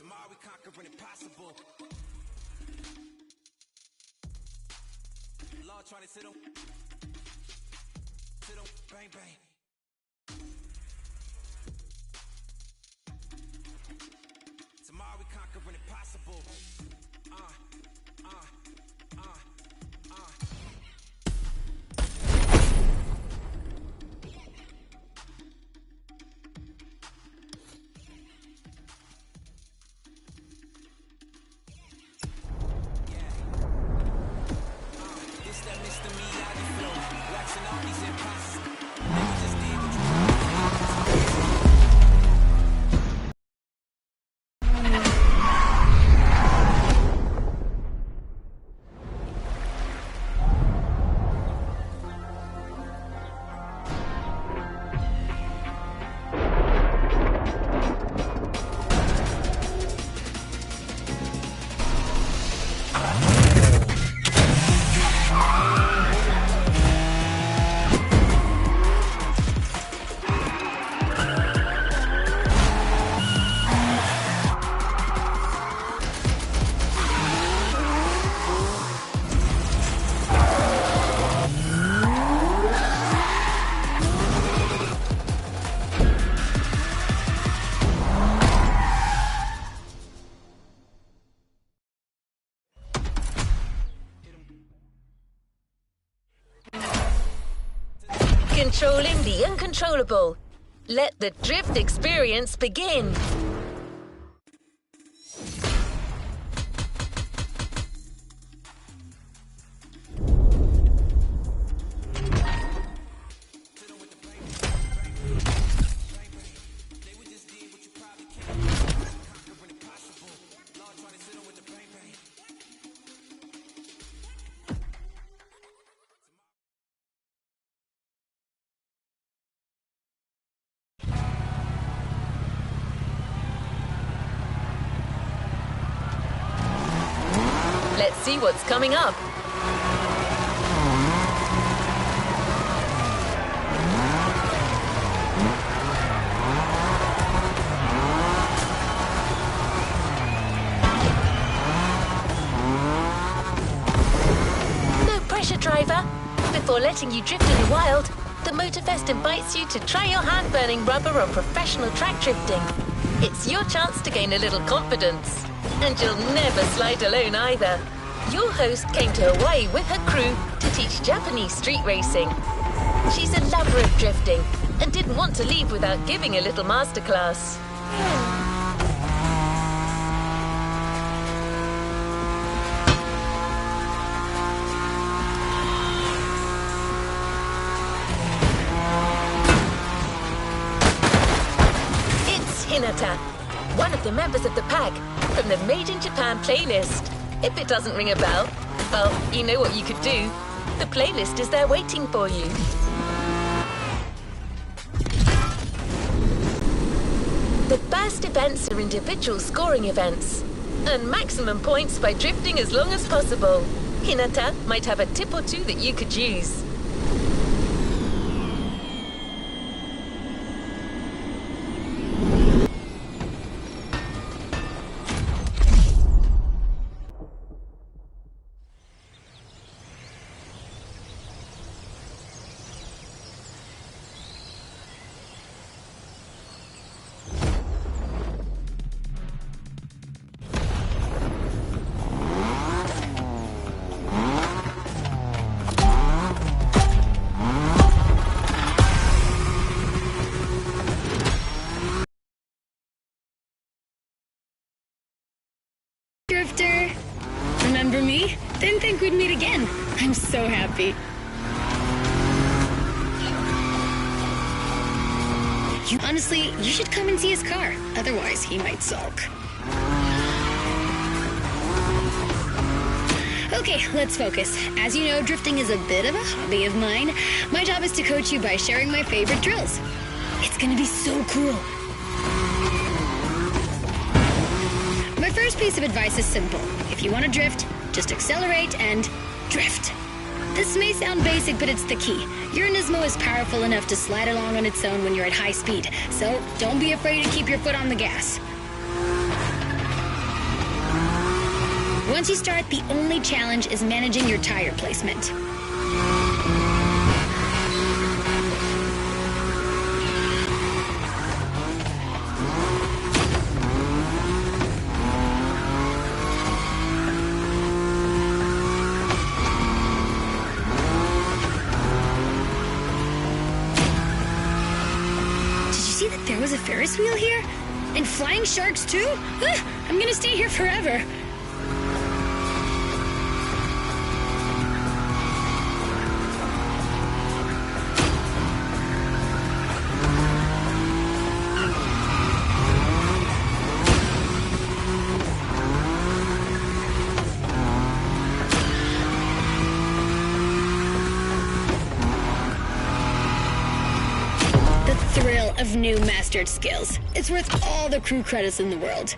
Tomorrow we conquering impossible. Law trying to sit on, bang bang. Tomorrow we conquering impossible. Controlling the uncontrollable. Let the drift experience begin. Let's see what's coming up. No pressure, driver. Before letting you drift in the wild, the MotorFest invites you to try your hand-burning rubber on professional track drifting. It's your chance to gain a little confidence. And you'll never slide alone either. Your host came to Hawaii with her crew to teach Japanese street racing. She's a lover of drifting and didn't want to leave without giving a little masterclass. It's Hinata, one of the members of the pack from the Made in Japan playlist. If it doesn't ring a bell, well, you know what you could do. The playlist is there waiting for you. The first events are individual scoring events, and maximum points by drifting as long as possible. Hinata might have a tip or two that you could use. Drifter, remember me? Didn't think we'd meet again. I'm so happy. Honestly, you should come and see his car. Otherwise, he might sulk. Okay, let's focus. As you know, drifting is a bit of a hobby of mine. My job is to coach you by sharing my favorite drills. It's gonna be so cool. My first piece of advice is simple. If you want to drift, just accelerate and drift. This may sound basic, but it's the key. Your Nismo is powerful enough to slide along on its own when you're at high speed, so don't be afraid to keep your foot on the gas. Once you start, the only challenge is managing your tire placement. There was a Ferris wheel here? And flying sharks too? I'm gonna stay here forever. Thrill of new mastered skills. It's worth all the crew credits in the world.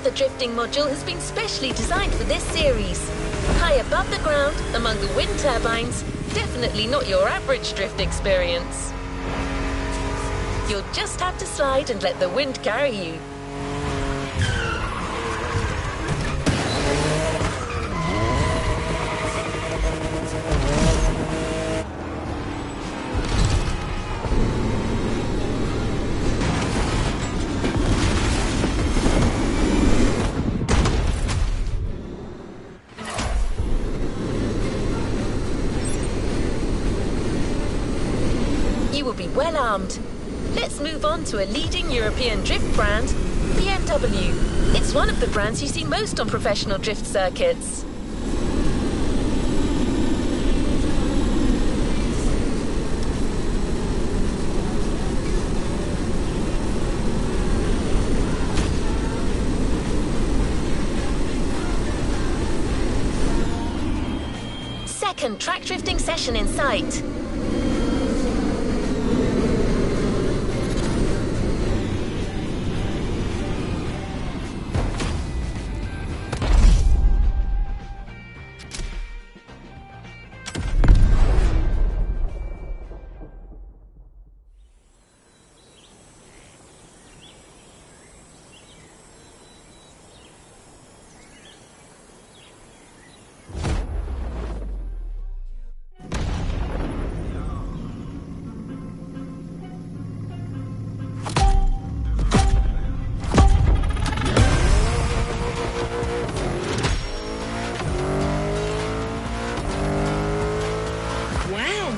The drifting module has been specially designed for this series. High above the ground, among the wind turbines, definitely not your average drift experience. You'll just have to slide and let the wind carry you. Will be well armed. Let's move on to a leading European drift brand, BMW. It's one of the brands you see most on professional drift circuits. Second track drifting session in sight.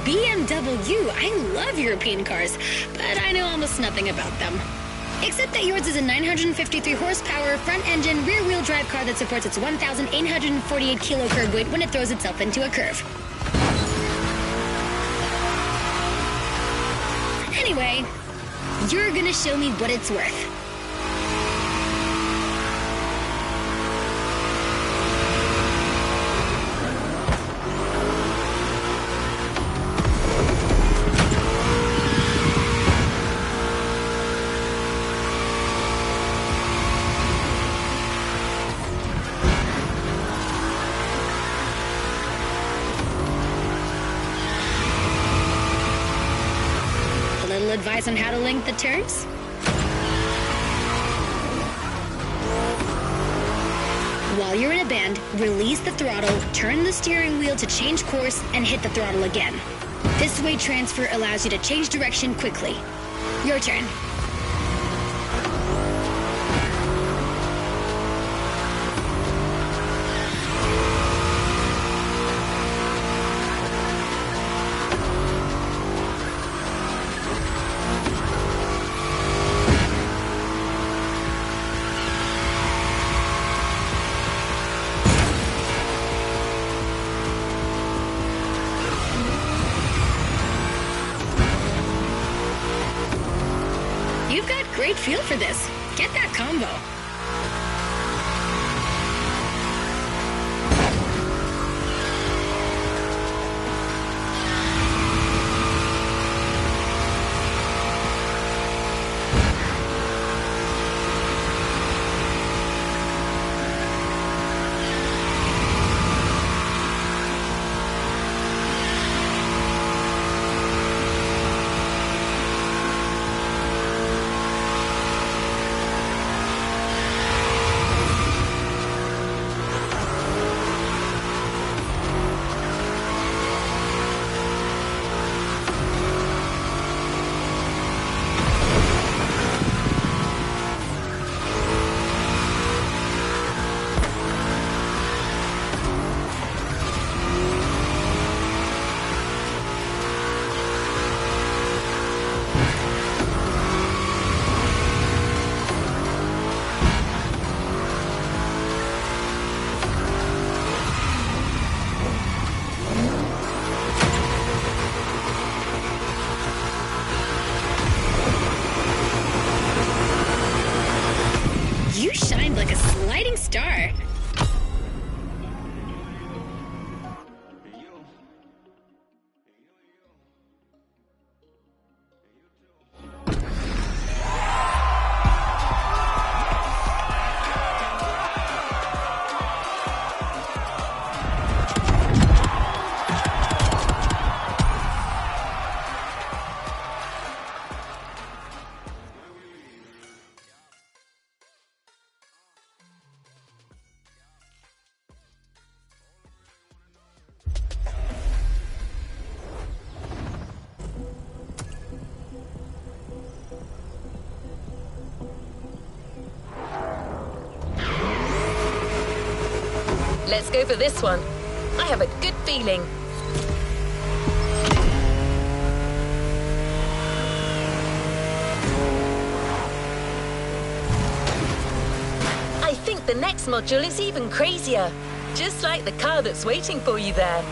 BMW, I love European cars, but I know almost nothing about them. Except that yours is a 953 horsepower, front-engine, rear-wheel drive car that supports its 1,848 kilo curb weight when it throws itself into a curve. Anyway, you're gonna show me what it's worth. advice on how to link the turns? While you're in a bend, release the throttle, turn the steering wheel to change course, and hit the throttle again. This weight transfer allows you to change direction quickly. Your turn. You've got great feel for this. Get that combo. You shined like a sliding star. Let's go for this one. I have a good feeling. I think the next module is even crazier. Just like the car that's waiting for you there.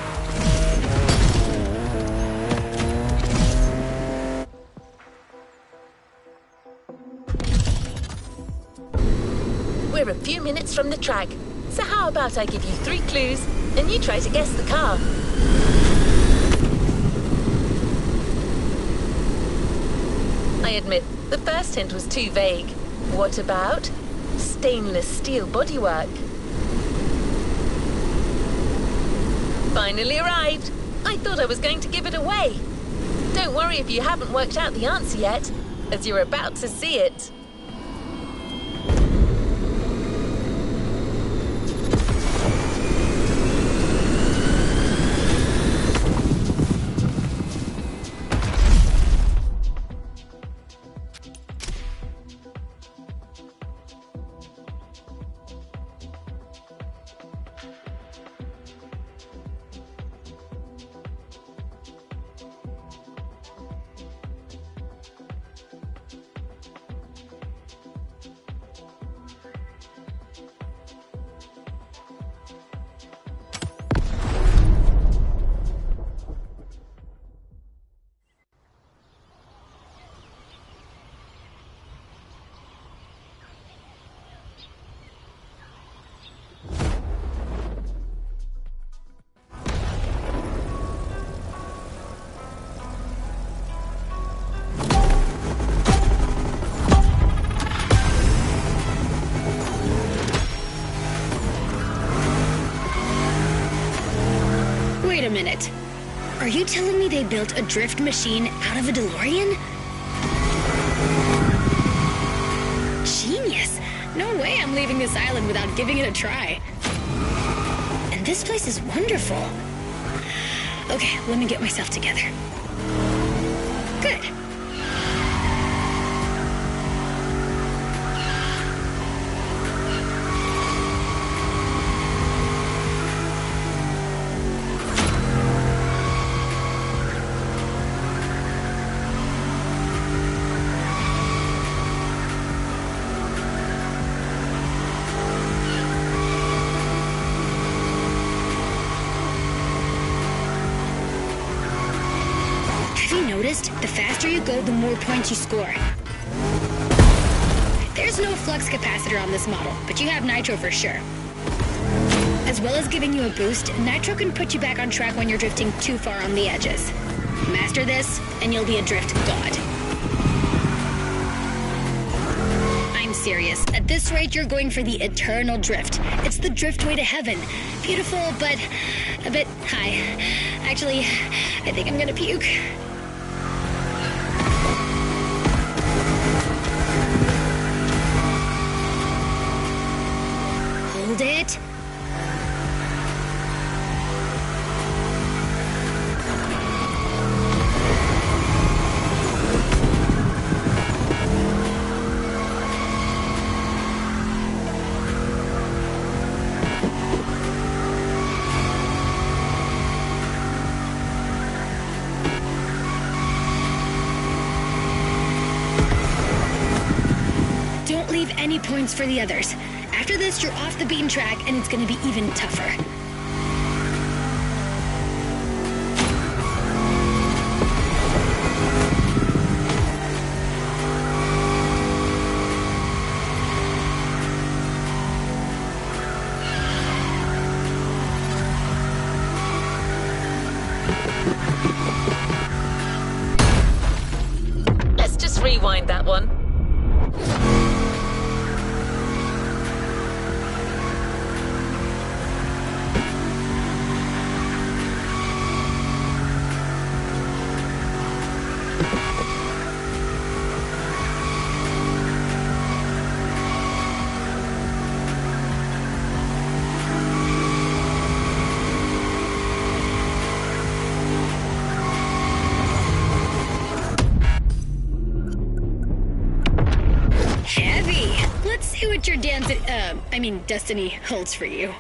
We're a few minutes from the track. So how about I give you 3 clues, and you try to guess the car? I admit, the first hint was too vague. What about stainless steel bodywork? Finally arrived. I thought I was going to give it away. Don't worry if you haven't worked out the answer yet, as you're about to see it. Wait a minute. Are you telling me they built a drift machine out of a DeLorean? No way I'm leaving this island without giving it a try. And this place is wonderful. Okay, let me get myself together. Good. The faster you go, the more points you score. There's no flux capacitor on this model, but you have nitro for sure. As well as giving you a boost, nitro can put you back on track when you're drifting too far on the edges. Master this, and you'll be a drift god. I'm serious. At this rate, you're going for the eternal drift. It's the driftway to heaven. Beautiful, but a bit high. Actually, I think I'm gonna puke. Hold it. Don't leave any points for the others. After this, you're off the beaten track, and it's gonna be even tougher. Let's just rewind that one. Let's see what your destiny holds for you.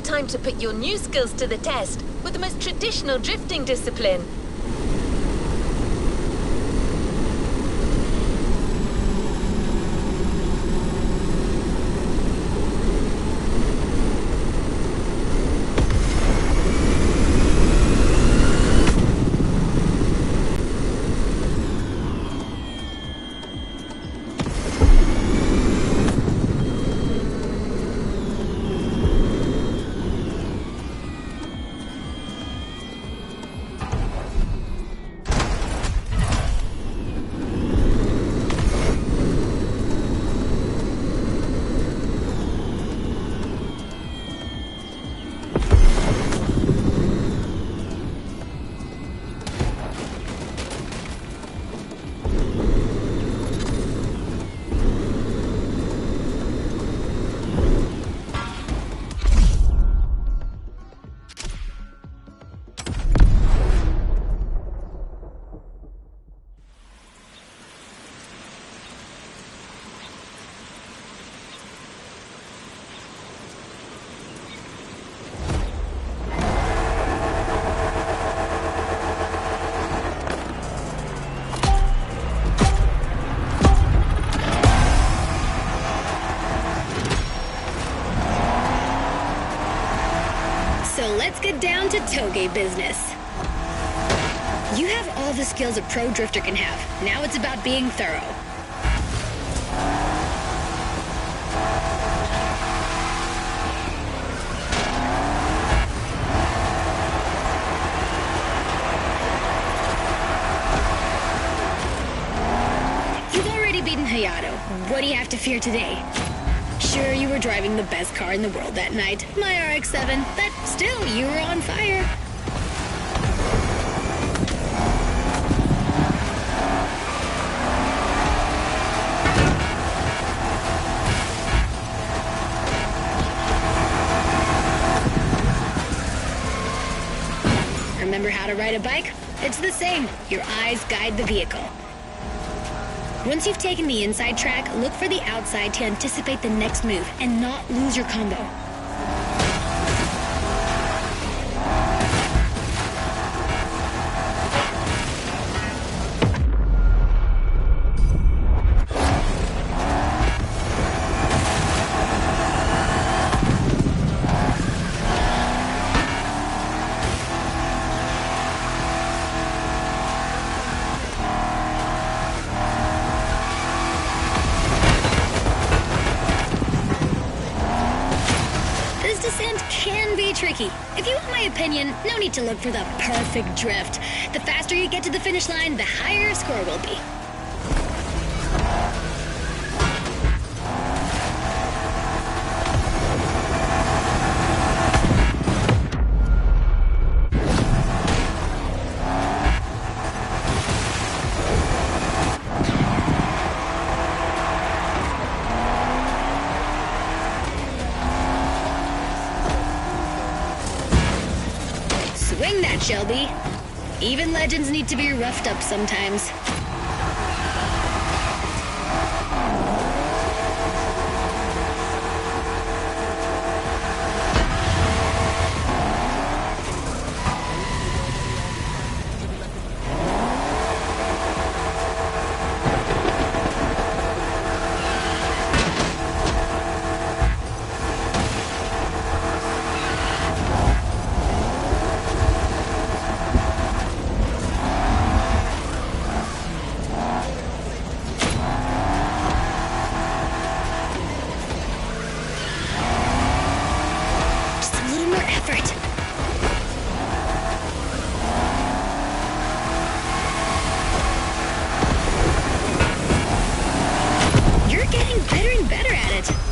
Time to put your new skills to the test with the most traditional drifting discipline. let's get down to toge business. You have all the skills a pro drifter can have. Now it's about being thorough. You've already beaten Hayato. What do you have to fear today? Sure, you were driving the best car in the world that night, my RX-7, but still, you were on fire. Remember how to ride a bike? It's the same. Your eyes guide the vehicle. Once you've taken the inside track, look for the outside to anticipate the next move and not lose your combo. Tricky. If you want my opinion, no need to look for the perfect drift. The faster you get to the finish line, the higher your score will be. Swing that, Shelby. Even legends need to be roughed up sometimes.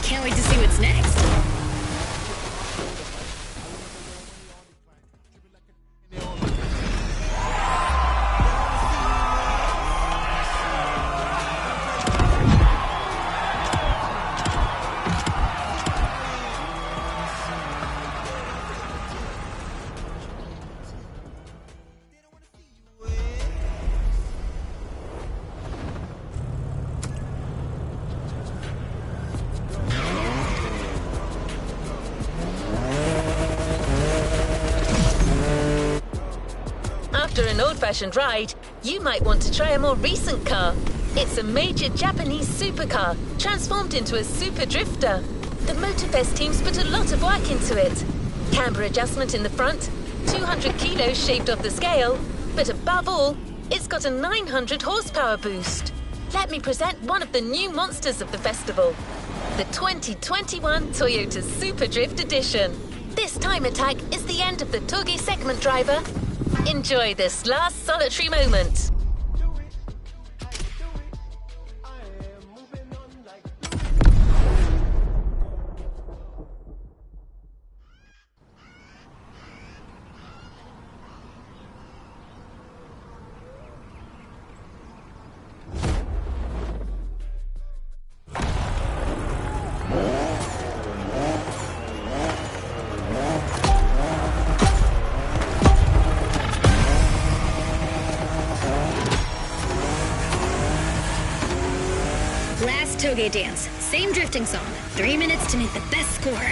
Can't wait to see what's next. After an old-fashioned ride, you might want to try a more recent car. It's a major Japanese supercar, transformed into a super drifter. The MotorFest team's put a lot of work into it. Camber adjustment in the front, 200 kilos shaved off the scale, but above all, it's got a 900 horsepower boost. Let me present one of the new monsters of the festival, the 2021 Toyota Super Drift Edition. This time attack is the end of the Toge segment, driver. Enjoy this last solitary moment. Last Toge dance. Same drifting song. 3 minutes to make the best score.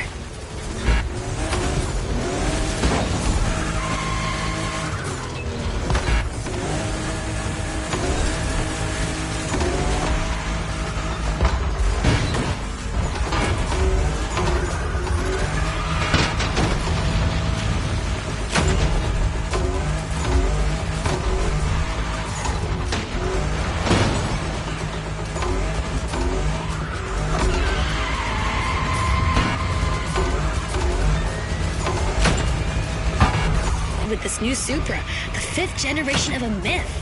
this new Supra, the 5th generation of a myth.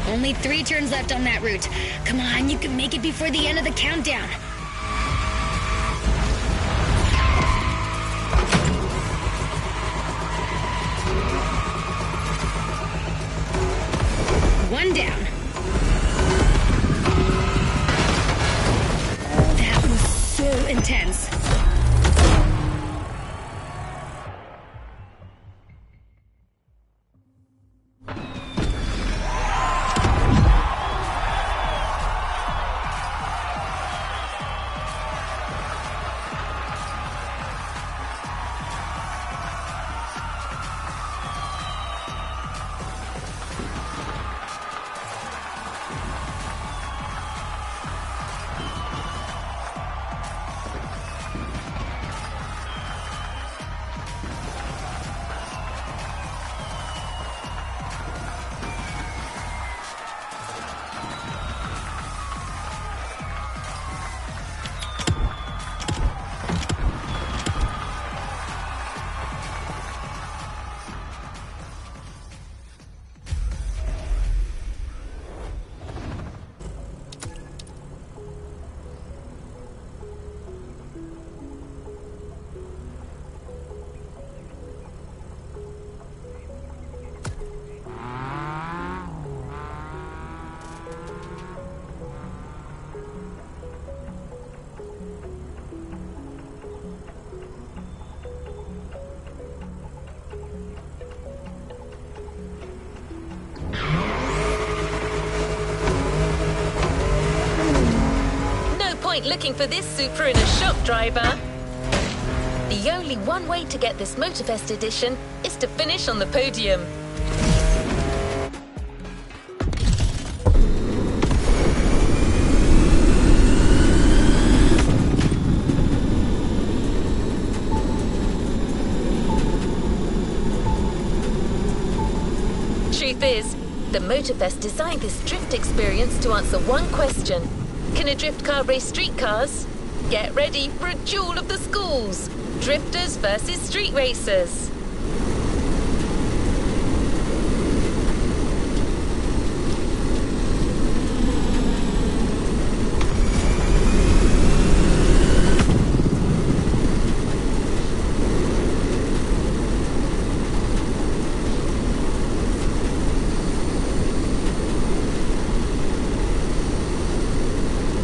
Only 3 turns left on that route. Come on, you can make it before the end of the countdown. One down. That was so intense. Looking for this Supra in a shop, driver. The only one way to get this MotorFest edition is to finish on the podium. Truth is, the MotorFest designed this drift experience to answer one question. Can a drift car race street cars? Get ready for a duel of the schools. Drifters versus street racers.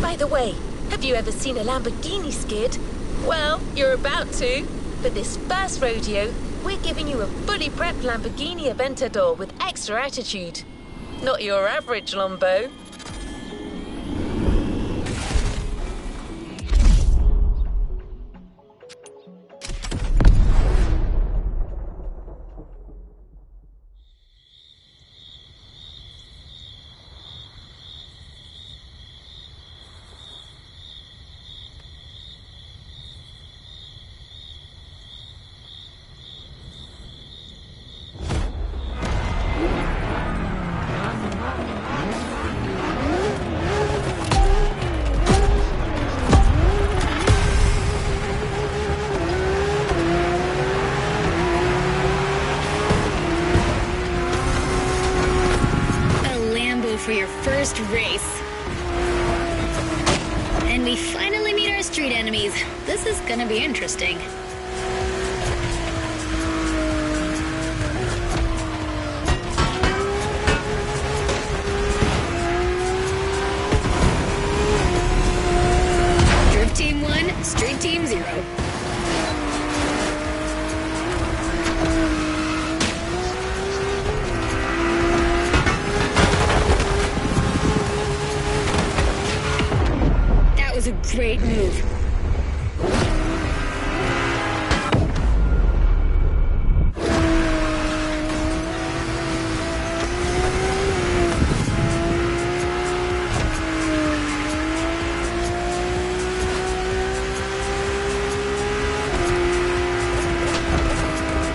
By the way, have you ever seen a Lamborghini skid? Well, you're about to. For this first rodeo, we're giving you a fully prepped Lamborghini Aventador with extra attitude. Not your average Lambo. more street enemies. This is gonna be interesting. Drift Team 1, Street Team 0. That was a great move.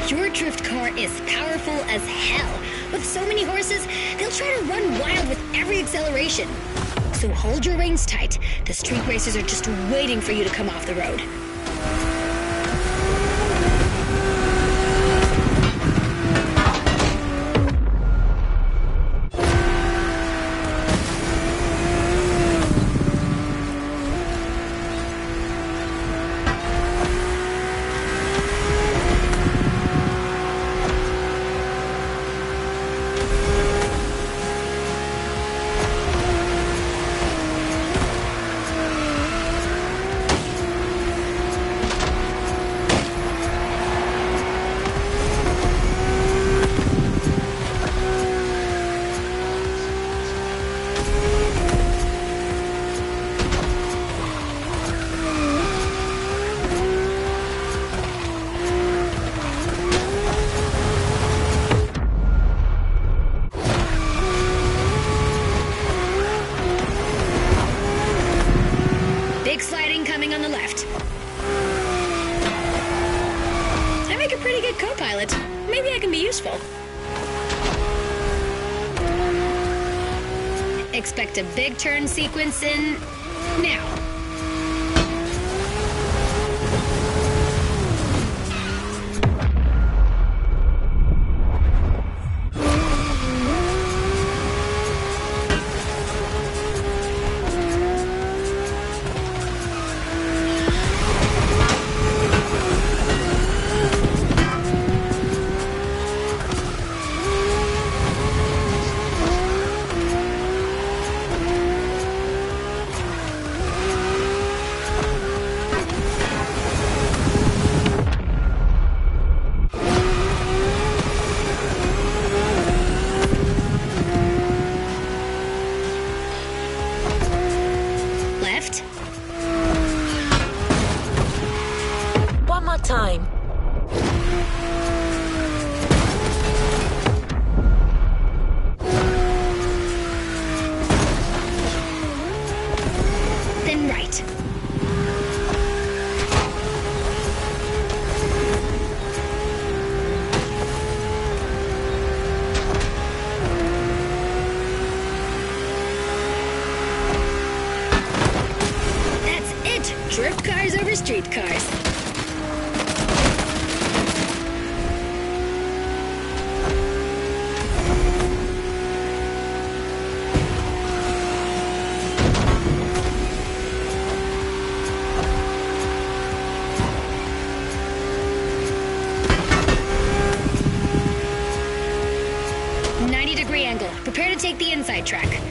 Your drift car is powerful as hell. With so many horses, they'll try to run wild with every acceleration. So hold your reins tight. The street racers are just waiting for you to come off the road. Big sliding coming on the left. I make a pretty good co-pilot. Maybe I can be useful. Expect a big turn sequence in now. Left. One more time. Then right. That's it! Drift cars over street cars. Angle. Prepare to take the inside track.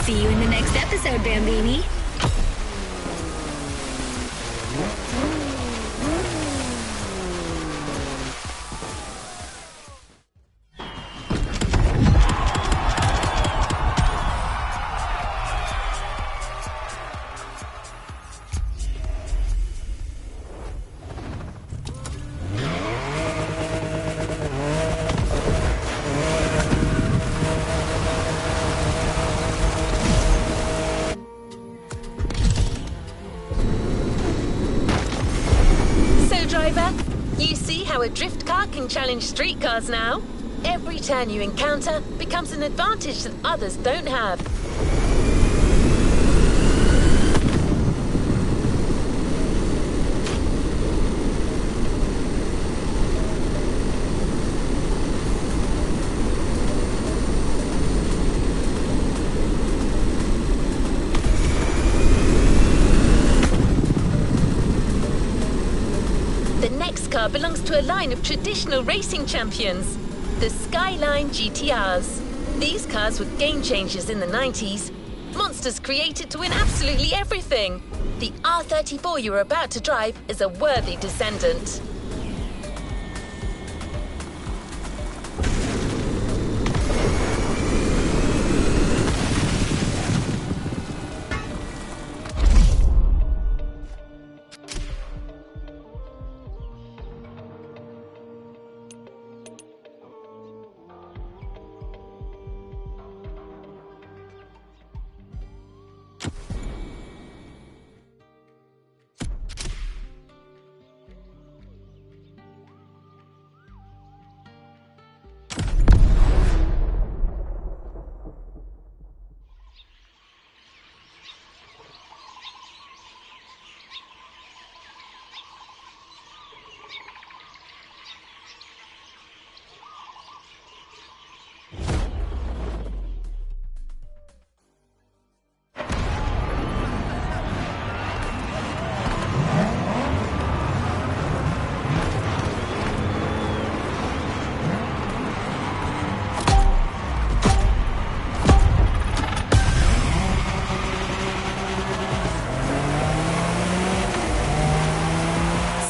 See you in the next episode, Bambini. driver. You see how a drift car can challenge street cars now? Every turn you encounter becomes an advantage that others don't have. The next car belongs to a line of traditional racing champions, the Skyline GTRs. These cars were game changers in the 90s. Monsters created to win absolutely everything. The R34 you're about to drive is a worthy descendant.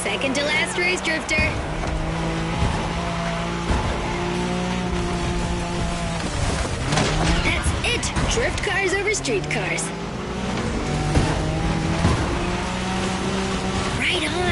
Second to last race, Drifter. That's it! Drift cars over street cars. Right on!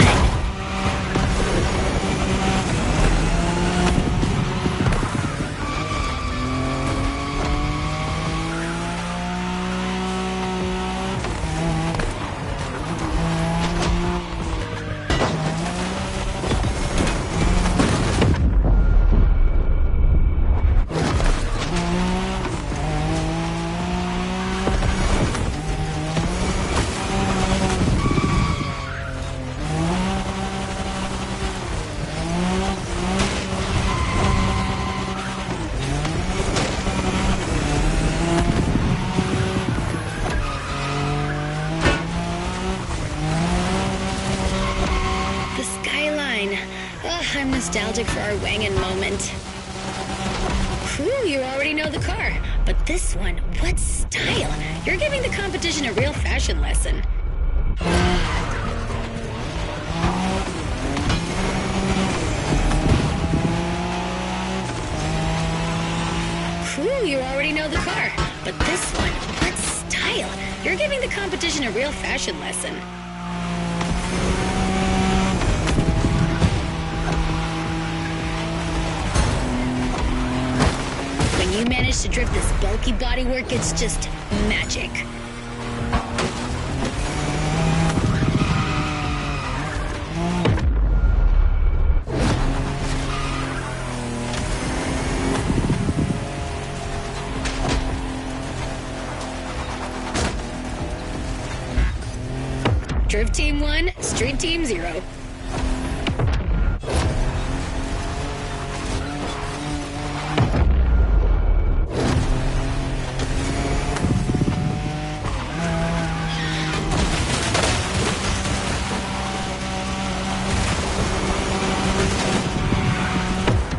I'm nostalgic for our Wangan moment. Whew, you already know the car. But this one, what style? You're giving the competition a real fashion lesson. Whew, you already know the car. But this one, what style? You're giving the competition a real fashion lesson. When you manage to drift this bulky bodywork, it's just magic. Drift Team 1, Street Team 0.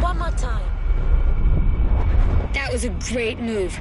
One more time. That was a great move.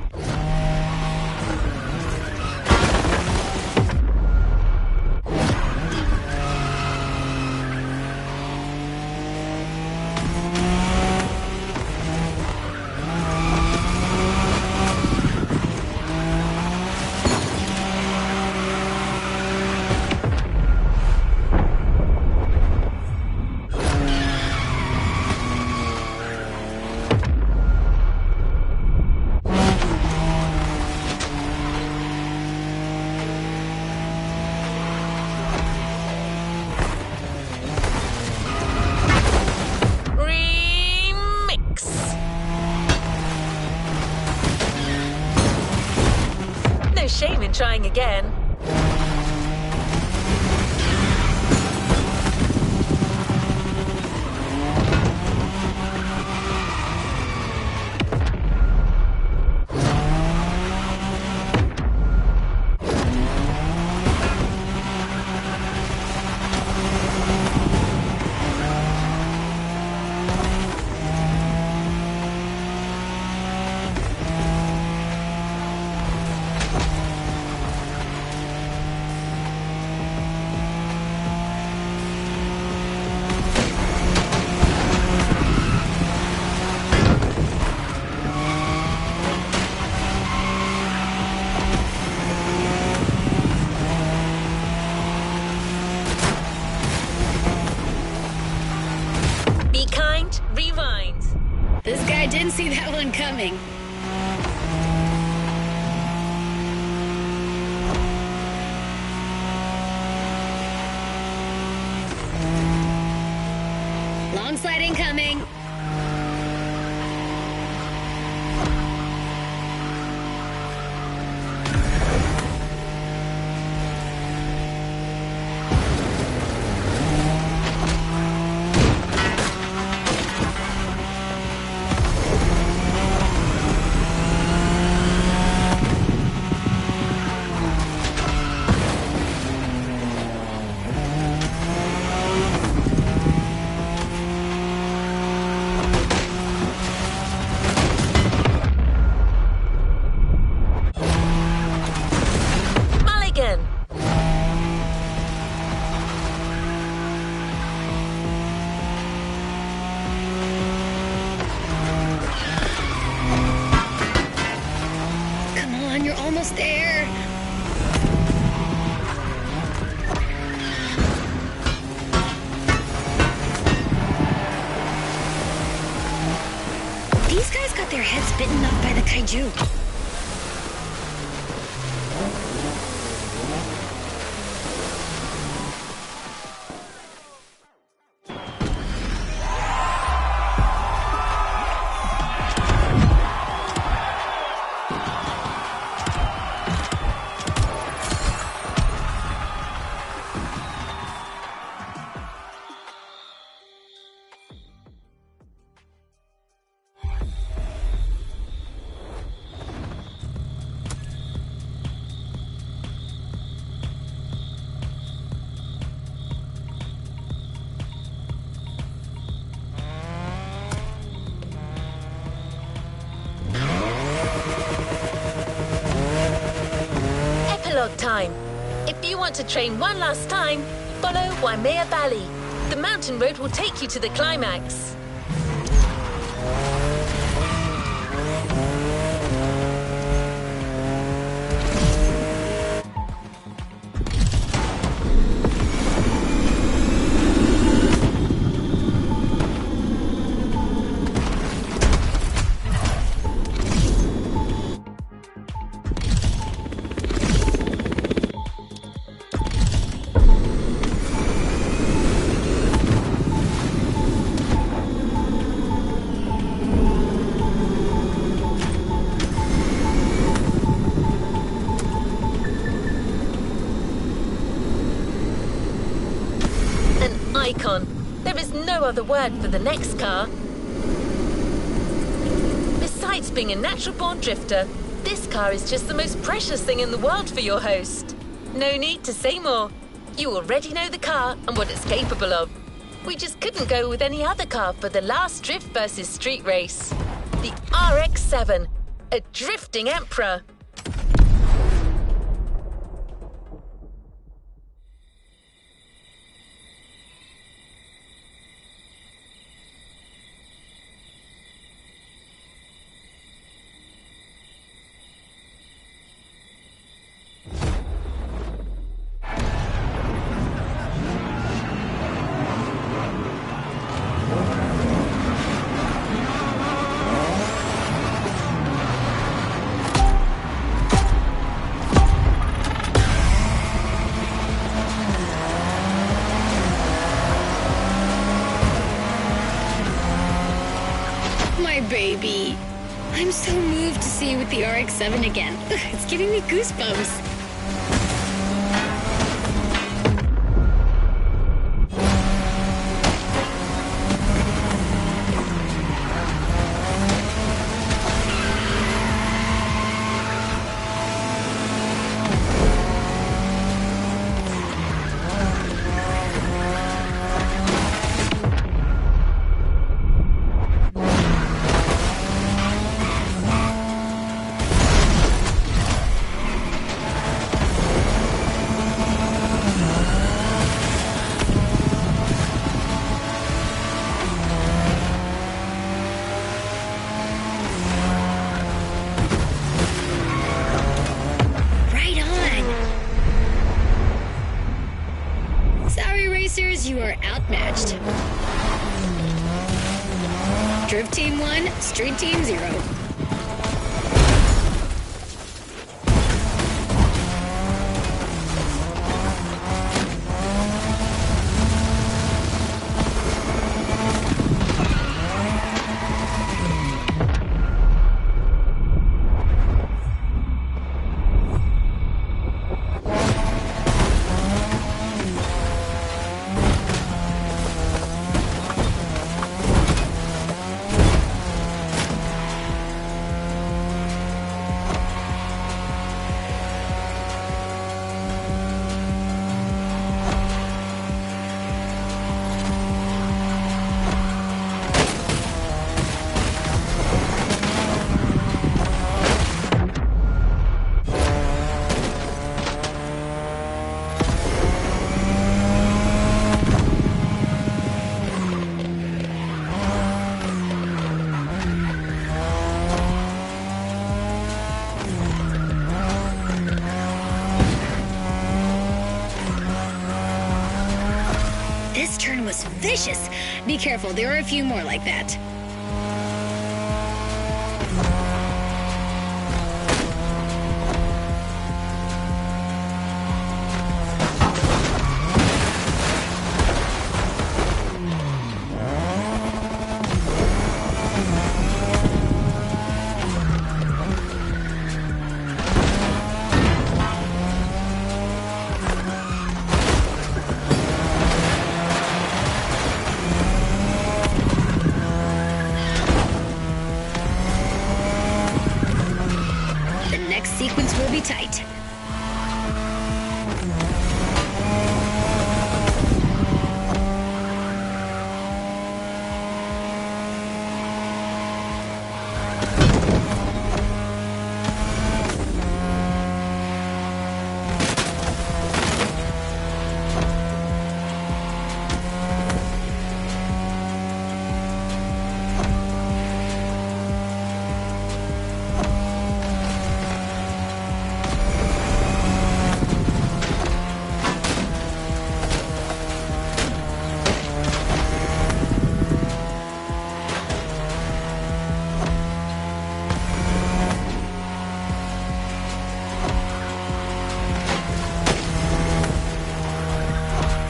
trying again. Rewind. This guy didn't see that one coming. Long slide incoming. Almost there. These guys got their heads bitten off by the kaiju. Time. If you want to train one last time, follow Waimea Valley. The mountain road will take you to the climax. Icon. There is no other word for the next car. Besides being a natural-born drifter, this car is just the most precious thing in the world for your host. No need to say more. You already know the car and what it's capable of. We just couldn't go with any other car for the last drift versus street race. The RX-7, a drifting emperor. Baby. I'm so moved to see you with the RX-7 again. It's giving me goosebumps. outmatched. Drift Team 1, Street Team 0. This turn was vicious. Be careful, there are a few more like that. Sequence will be tight.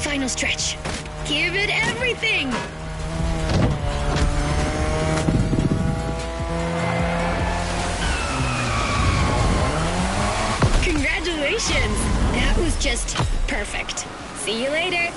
Final stretch. Give it everything! Congratulations! That was just perfect. See you later.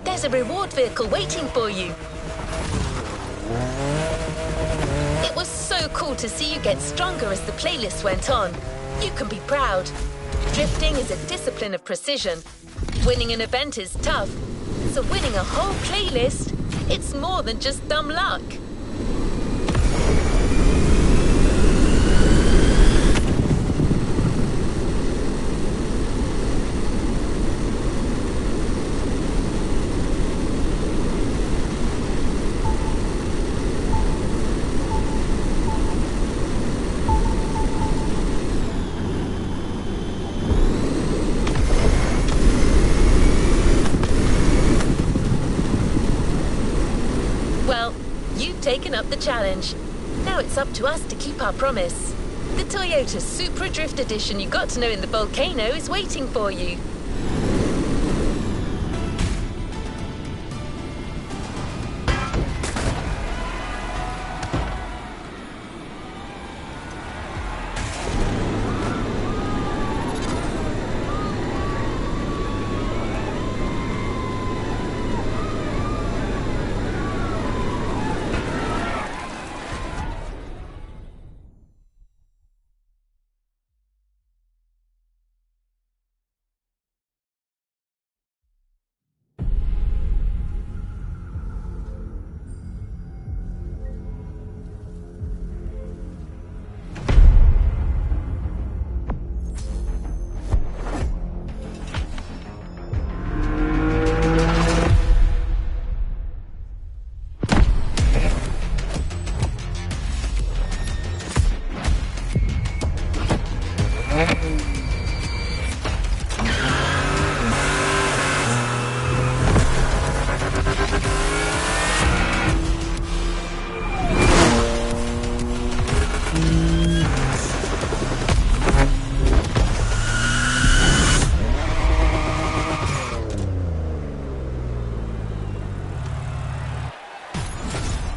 There's a reward vehicle waiting for you. It was so cool to see you get stronger as the playlist went on. You can be proud. Drifting is a discipline of precision. Winning an event is tough. So winning a whole playlist, it's more than just dumb luck. You've taken up the challenge. Now it's up to us to keep our promise. The Toyota Supra Drift Edition you got to know in the volcano is waiting for you.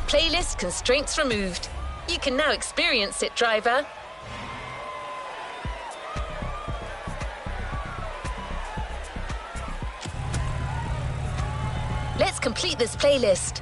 Playlist constraints removed. You can now experience it, driver. Let's complete this playlist.